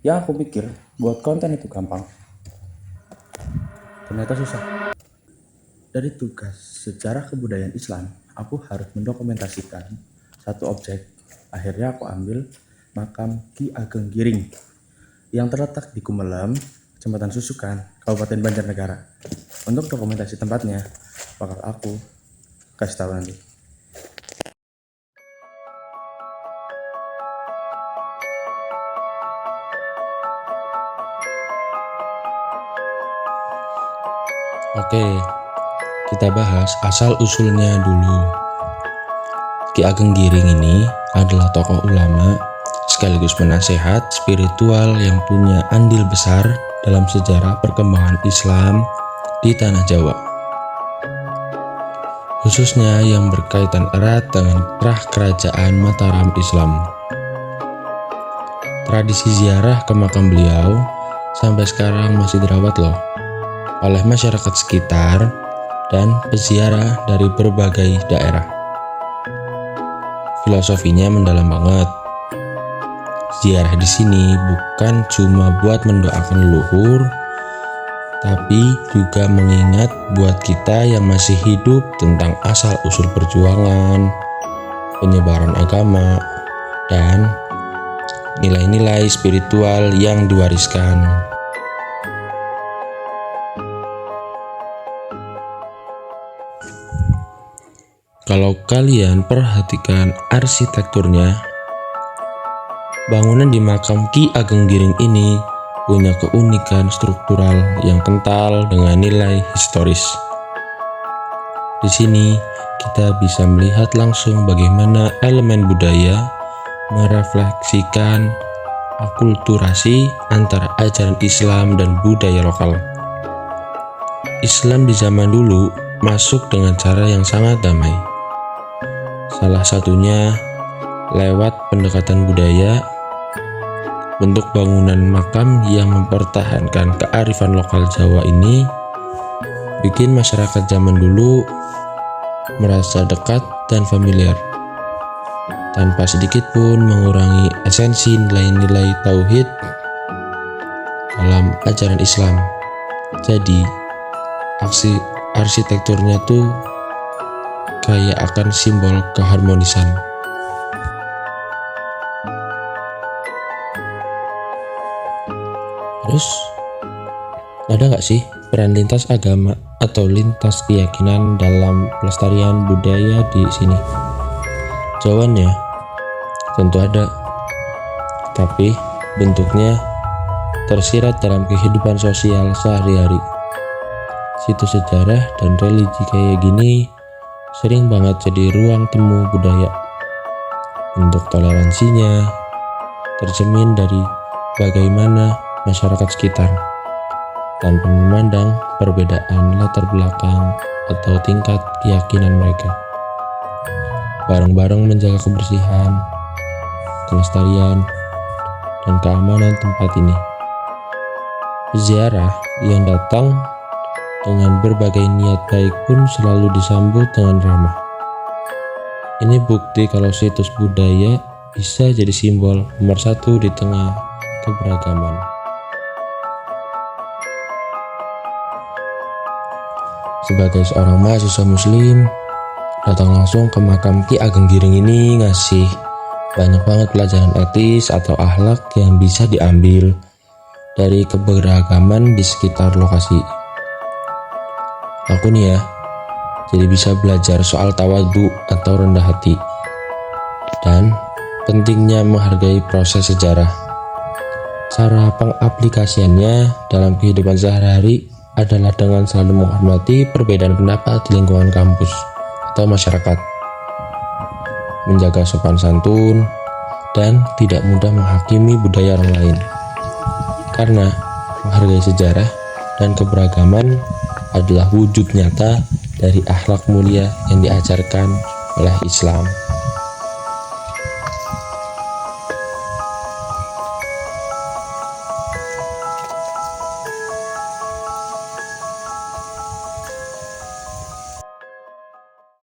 Yang aku pikir buat konten itu gampang, ternyata susah. Dari tugas sejarah kebudayaan Islam, aku harus mendokumentasikan satu objek. Akhirnya aku ambil makam Ki Ageng Giring yang terletak di Gumelem, Kecamatan Susukan, Kabupaten Banjarnegara. Untuk dokumentasi tempatnya, bakal aku kasih tahu nanti. Oke, kita bahas asal-usulnya dulu. Ki Ageng Giring ini adalah tokoh ulama sekaligus penasehat spiritual yang punya andil besar dalam sejarah perkembangan Islam di tanah Jawa. Khususnya yang berkaitan erat dengan kerajaan Mataram Islam. Tradisi ziarah ke makam beliau sampai sekarang masih dirawat loh oleh masyarakat sekitar dan peziarah dari berbagai daerah. Filosofinya mendalam banget. Ziarah di sini bukan cuma buat mendoakan leluhur, tapi juga mengingat buat kita yang masih hidup tentang asal-usul perjuangan, penyebaran agama, dan nilai-nilai spiritual yang diwariskan. Kalau kalian perhatikan arsitekturnya, bangunan di makam Ki Ageng Giring ini punya keunikan struktural yang kental dengan nilai historis. Di sini kita bisa melihat langsung bagaimana elemen budaya merefleksikan akulturasi antara ajaran Islam dan budaya lokal. Islam di zaman dulu masuk dengan cara yang sangat damai. Salah satunya lewat pendekatan budaya, bentuk bangunan makam yang mempertahankan kearifan lokal Jawa ini bikin masyarakat zaman dulu merasa dekat dan familiar, tanpa sedikit pun mengurangi esensi nilai-nilai tauhid dalam ajaran Islam. Jadi, arsitekturnya tuh kayak akan simbol keharmonisan. Terus, ada nggak sih peran lintas agama atau lintas keyakinan dalam pelestarian budaya di sini? Jawabannya, tentu ada. Tapi, bentuknya tersirat dalam kehidupan sosial sehari-hari. Situs sejarah dan religi kayak gini sering banget jadi ruang temu budaya. Bentuk toleransinya tercermin dari bagaimana masyarakat sekitar, tanpa memandang perbedaan latar belakang atau tingkat keyakinan mereka, bareng-bareng menjaga kebersihan, kelestarian, dan keamanan tempat ini. Peziarah yang datang dengan berbagai niat baik pun selalu disambut dengan ramah. Ini bukti kalau situs budaya bisa jadi simbol nomor satu di tengah keberagaman. Sebagai seorang mahasiswa muslim, datang langsung ke makam Ki Ageng Giring ini ngasih banyak banget pelajaran etis atau akhlak yang bisa diambil dari keberagaman di sekitar lokasi. Aku nih ya, jadi bisa belajar soal tawadu atau rendah hati, dan pentingnya menghargai proses sejarah. Cara pengaplikasiannya dalam kehidupan sehari-hari adalah dengan selalu menghormati perbedaan pendapat di lingkungan kampus atau masyarakat, menjaga sopan santun, dan tidak mudah menghakimi budaya orang lain. Karena menghargai sejarah dan keberagaman adalah wujud nyata dari akhlak mulia yang diajarkan oleh Islam.